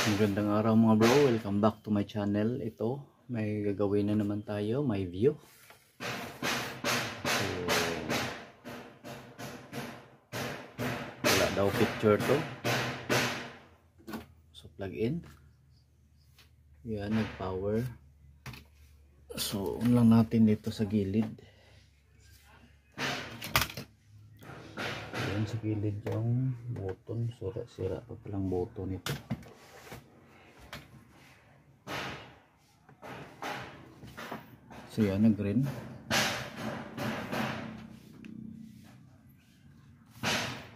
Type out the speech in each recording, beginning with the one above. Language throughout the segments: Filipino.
Magandang araw mga bro, welcome back to my channel. Ito, may gagawin na naman tayo, may view. So, wala daw picture to. So, plug in. Yan, nag-power. So, on lang natin dito sa gilid. Yan sa gilid yung button. Sira pa palang button ito. So yan, nag-green.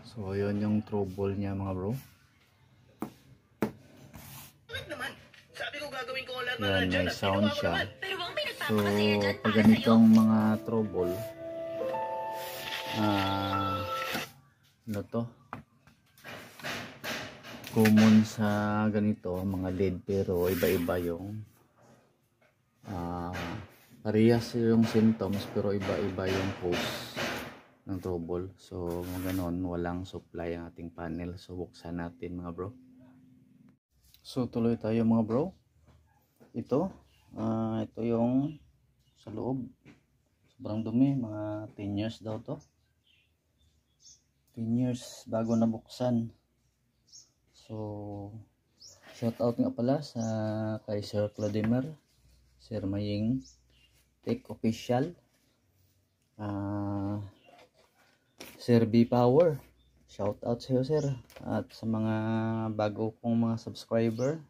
So yun yung trouble niya mga bro. Yan, may sound siya. So pag ganitong mga trouble, ano to? Common sa ganito mga LED, pero iba-iba yung parehas yung symptoms pero iba-iba yung cause ng trouble. So ganon, walang supply ang ating panel. So buksan natin mga bro. So tuloy tayo mga bro. Ito yung sa loob. Sobrang dumi, mga 10 years daw to. 10 years bago nabuksan. So shout out nga pala sa kay Sir Claudimer, Sir Maying Tech Official, Sir B Power, shout out sa iyo sir, at sa mga bago kong mga subscriber,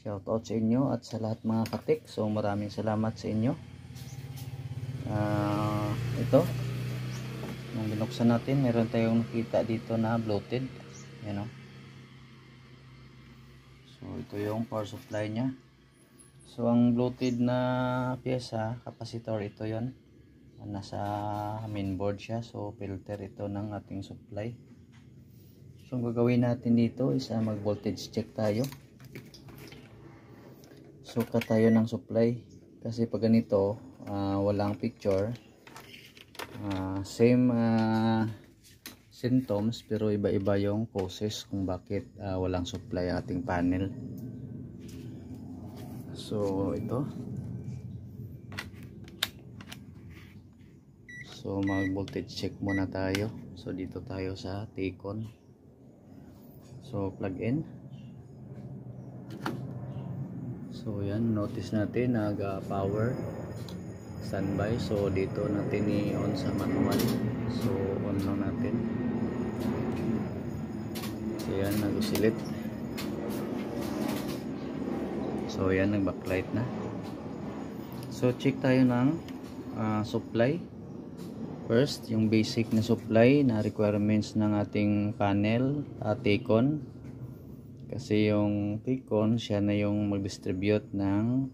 shout out sa inyo, at sa lahat mga katik. So maraming salamat sa inyo. Ito, nung binuksan natin, meron tayong nakita dito na bloated, you know. So ito yung power supply nya. So ang bloated na pyesa, capacitor, ito yon, nasa mainboard siya. So filter ito ng ating supply. So ang gagawin natin dito is mag voltage check tayo. Sukat tayo ng supply, kasi pag ganito walang picture, same symptoms pero iba-iba yung causes kung bakit walang supply ang ating panel. So ito, so mag voltage check muna tayo. So dito tayo sa T-con. So plug in. So yan, notice natin nag-power standby. So dito natin i-on sa manual. So on lang natin. So yan, nag-oscillate. So yan, nag-backlight na. So check tayo ng supply. First, yung basic na supply na requirements ng ating panel, T-con. Kasi yung T-con, siya na yung mag-distribute ng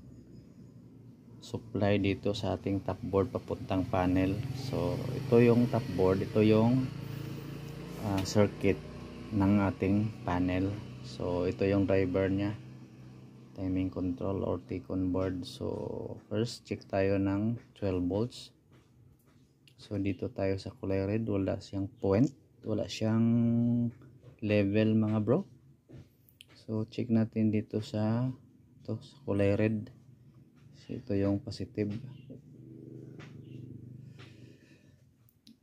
supply dito sa ating top board papuntang panel. So ito yung top board, ito yung circuit ng ating panel. So ito yung driver nya, timing control or T-con board. So first, check tayo ng 12 volts. So dito tayo sa kulay red, wala siyang point, wala siyang level mga bro. So check natin dito sa kulay red. So ito yung positive.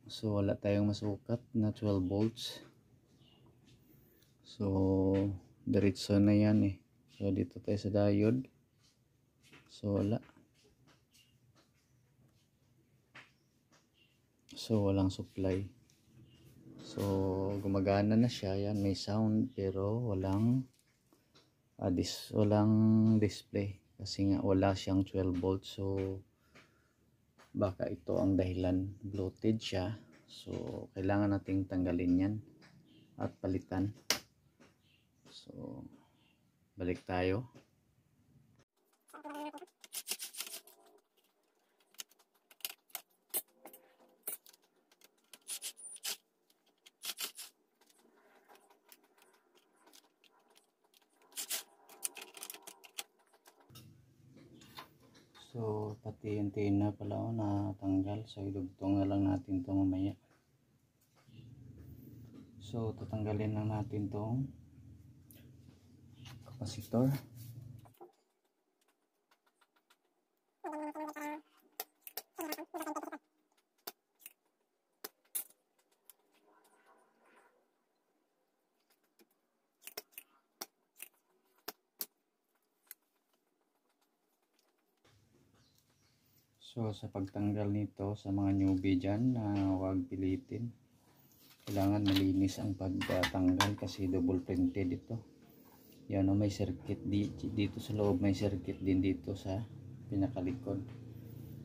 So wala tayong masukat na 12 volts. So diretso na yan eh. So dito tayo sa diode. So wala. So walang supply. So gumagana na siya, yan, may sound pero walang display kasi nga wala siyang 12 volts. So baka ito ang dahilan, bloated siya. So kailangan nating tanggalin yan at palitan. So balik tayo. So pati yung tina pala natanggal. So idugtong na lang natin ito mamaya. So tatanggalin lang natin tong capacitor. So sa pagtanggal nito sa mga newbie dyan, huwag pilitin. Kailangan malinis ang pagtanggal kasi double printed ito. Yan o, may circuit dito sa loob, may circuit din dito sa pinakalikod.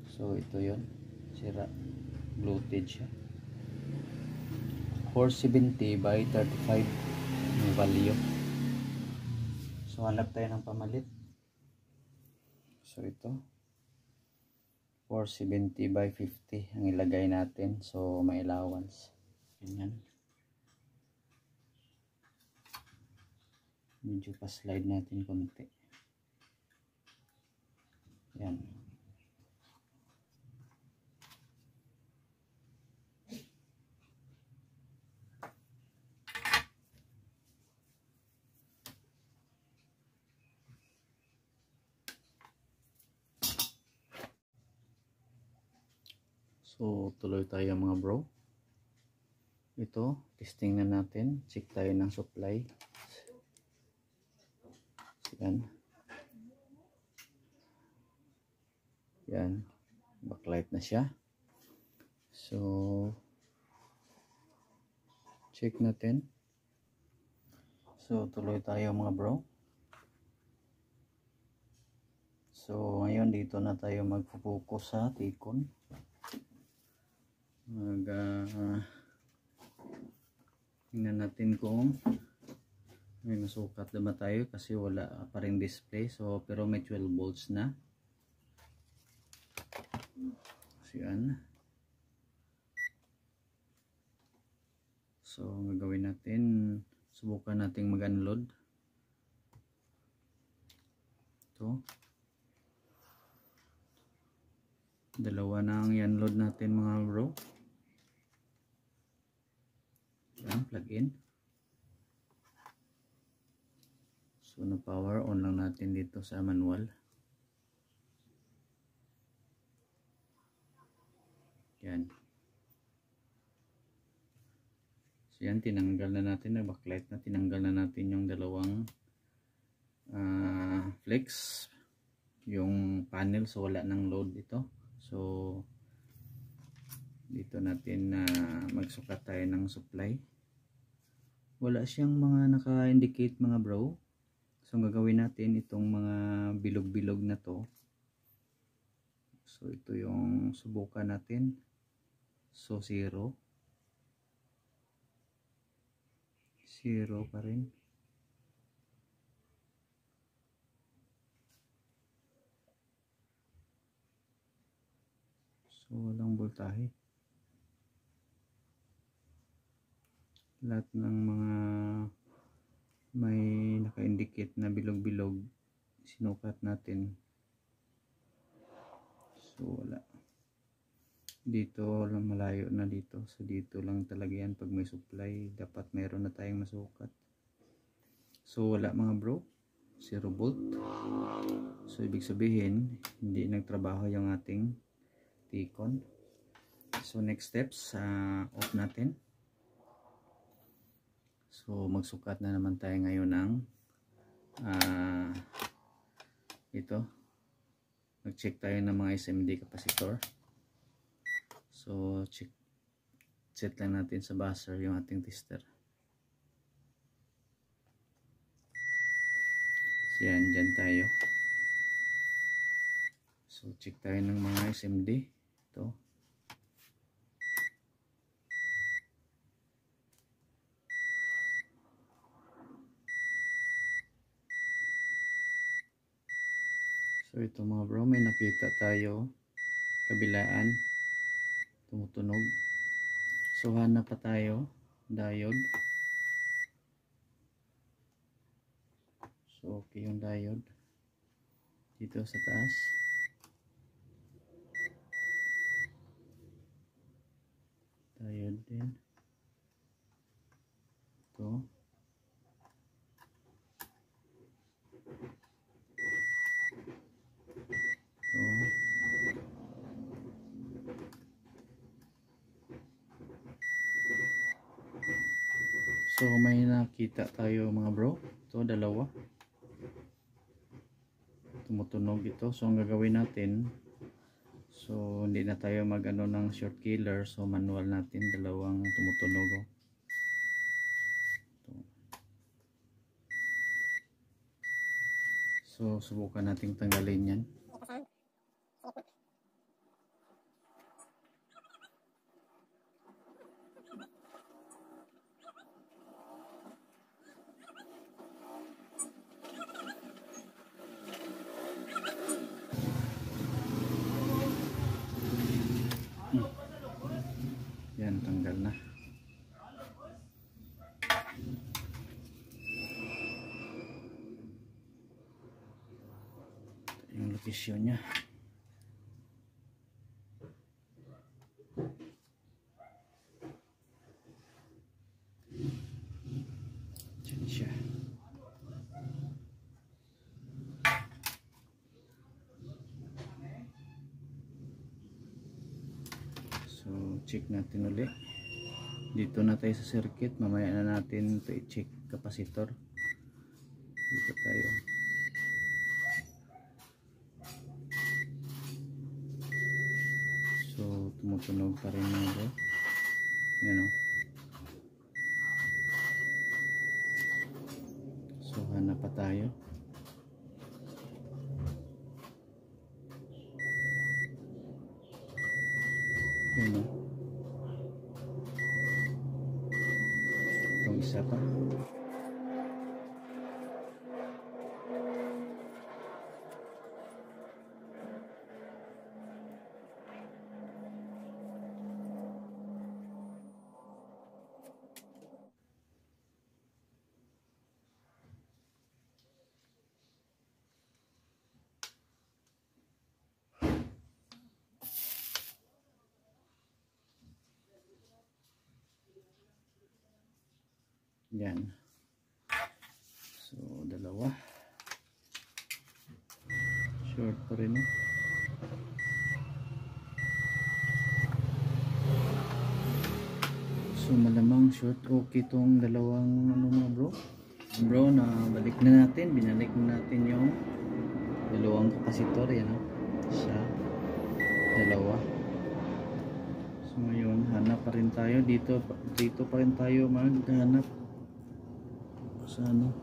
So ito yon, sira, bloated siya. 470 by 35 yung value. So hanap tayo ng pamalit. So ito 470 by 50 ang ilagay natin, so may allowance. Ganyan, medyo pa slide natin konti. Yan. So tuloy tayo mga bro. Ito, testing na natin. Check tayo ng supply. Yan. Yan. Backlight na siya. So check natin. So tuloy tayo mga bro. So ngayon dito na tayo magpo-focus sa T-con. Tingnan natin kung may masukat na ba tayo kasi wala pa rin display. So pero may 12 volts na. So yan. So gagawin natin, subukan nating mag-unload. Ito. Dalawa na ang i-unload natin mga bro. Yan, plug in. So na power on lang natin dito sa manual. Yan. So yan, tinanggal na natin ang backlight na, tinanggal na natin yung dalawang flex, yung panel, so wala nang load ito. So dito natin magsukat tayo ng supply. Wala siyang mga naka-indicate mga bro. So gagawin natin itong mga bilog-bilog na to. So ito yung subukan natin. So 0 pa rin. So walang voltahe. Lahat ng mga may naka-indicate na bilog-bilog sinukat natin. So wala. Dito lang, malayo na dito. So dito lang talaga yan pag may supply. Dapat mayroon na tayong masukat. So wala mga bro. 0 volt. So ibig sabihin hindi nagtrabaho yung ating T-con. So next steps, off natin. So magsukat na naman tayo ngayon ng ito. Nag-check tayo ng mga SMD capacitor. So set lang natin sa buzzer yung ating tester. So yan, dyan tayo. So check tayo ng mga SMD. Ito. So ito mga bro, may nakita tayo kabilaan tumutunog. So hanap pa tayo diode. So okay yung diode dito sa taas. Diode din ito. So may nakita tayo mga bro. Ito dalawa. Tumutunog ito. So ang gagawin natin, so hindi na tayo mag ano ng short killer. So manual natin, dalawang tumutunog. Oh. So subukan nating tanggalin yan. Yan, tanggal na. Ito yung location niya. Diyan siya. So check natin ulit. Dito na tayo sa circuit. Mamaya na natin ito i-check capacitor. Dito tayo. So tumutunog pa rin mga bro. Yan o. So hanap pa tayo. Yan o. Itong isa pa. Yan. So, dalawa. Short pa rin. So, malamang short. Okay tong dalawang ano mga bro. Bro, na balik na natin. Binalik na natin yung dalawang kapasitor. Yan o. Isa. Dalawa. So, ngayon, hanap pa rin tayo. Dito pa rin tayo maghanap. Sa ano.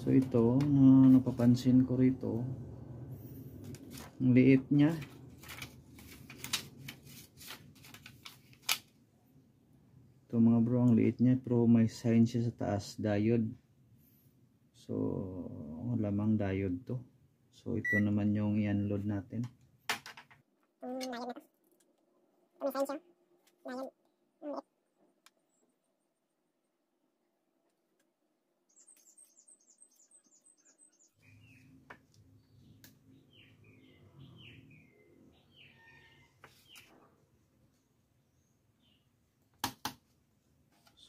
So ito na napapansin ko rito, ang liit niya. Ito mga bro, ang liit niya, pero may sign siya sa taas, diode. So lamang diode to. So ito naman yung i-unload natin. Diode na to. May sign siya. Diode.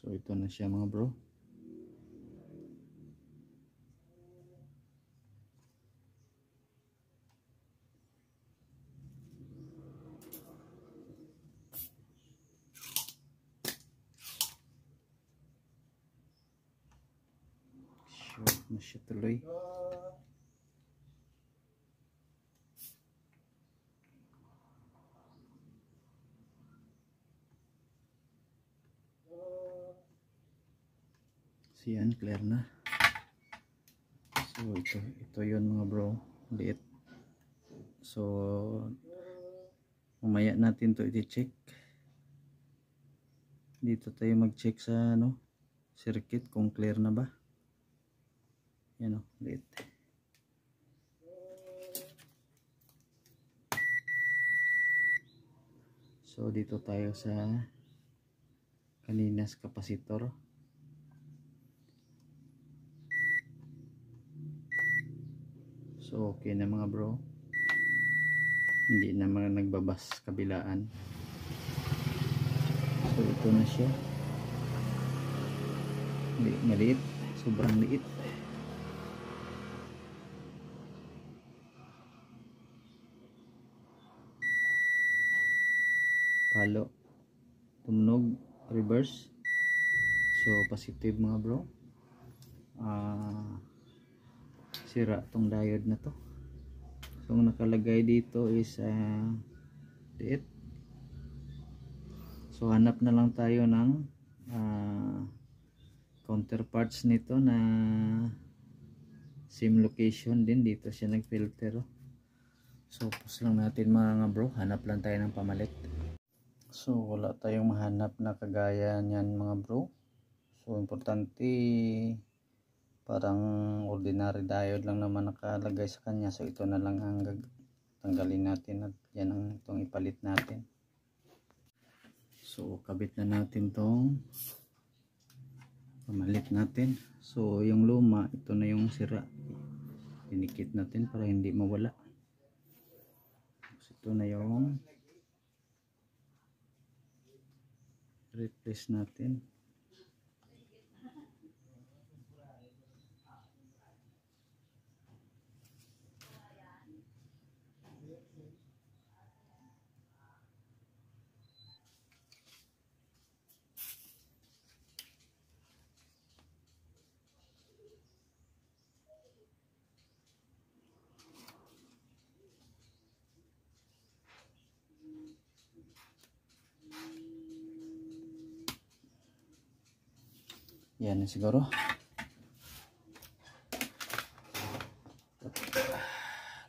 So ito na siya mga bro. Short na siya tuloy. So yan, clear na. So ito yun mga bro, liit. So mamaya natin to i-check. Dito tayo mag-check sa ano, circuit kung clear na ba. Yan o, liit. So dito tayo sa kaninas kapasitor. So okay na mga bro. Hindi naman nagbabas kabilaan. So ito na siya. Maliit. Sobrang liit. Palo. Tumunog. Reverse. So positive mga bro. Sira tong diode na to. So ang nakalagay dito is liit. So hanap na lang tayo ng counterparts nito na same location din. Dito siya nag-filter. So push lang natin mga bro, hanap lang tayo ng pamalit. So wala tayong mahanap na kagaya niyan mga bro. So importante parang ordinary diode lang naman nakalagay sa kanya. So ito na lang ang tanggalin natin at yan ang itong ipalit natin. So kabit na natin tong pamalit natin. So yung luma, ito na yung sira. Dinikit natin para hindi mawala. So, ito na yung replace natin. Yan na siguro.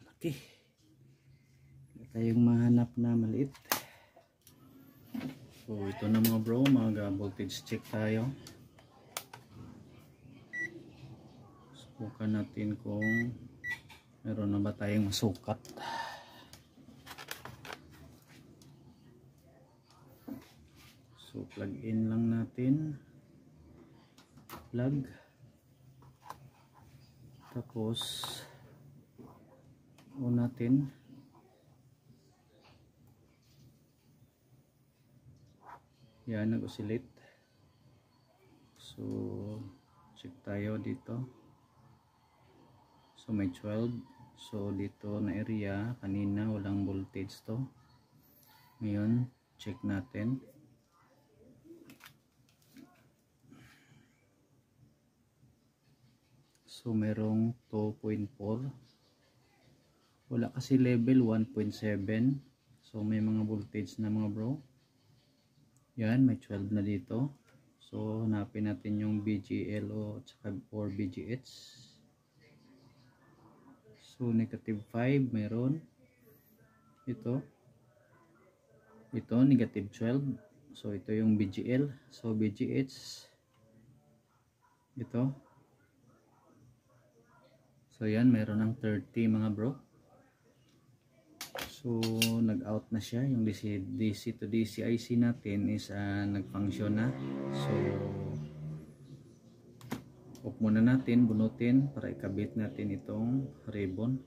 Laki. Wala tayong mahanap na maliit. So ito na mga bro, mag-voltage check tayo. Subukan natin kung meron na ba tayong masukat. So plug in lang natin. Plug. Tapos on natin. Yan, nag-oscillate. So check tayo dito. So may 12. So dito na area kanina walang voltage to. Ngayon check natin. So merong 2.4. Wala kasi level 1.7. So may mga voltage na mga bro. Yan, may 12 na dito. So hanapin natin yung VGL or VGH. So negative 5 meron. Ito negative 12. So ito yung VGL. So VGH ito. So yan, meron ng 30 mga bro. So nag-out na siya. Yung DC to DC IC natin is nag-function na. So off muna natin, bunutin para ikabit natin itong ribbon.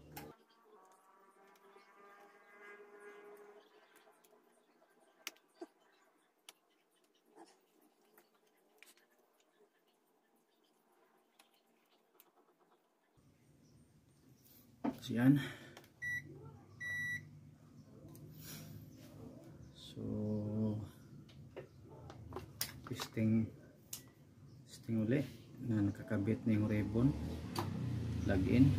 So yan. So testing uli na nakakabit na yung ribbon. Plug in.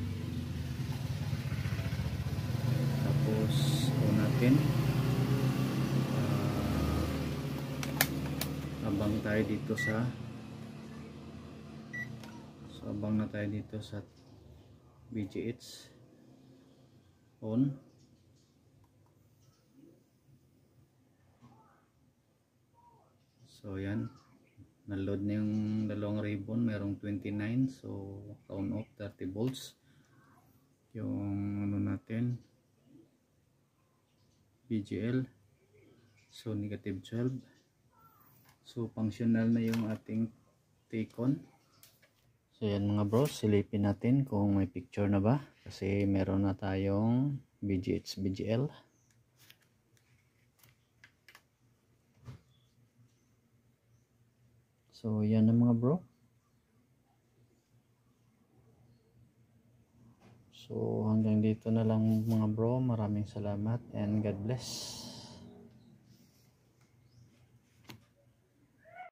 Tapos on natin. Abang tayo dito sa abang na tayo dito sa VGH on. So yan, na-load na yung dalawang ribbon, merong 29. So count off 30 volts yung ano natin VGL. So negative 12. So functional na yung ating T-con. So yan mga bro, silipin natin kung may picture na ba, kasi meron na tayong VGH VGL. So yan na mga bro. So hanggang dito na lang mga bro, maraming salamat and God bless.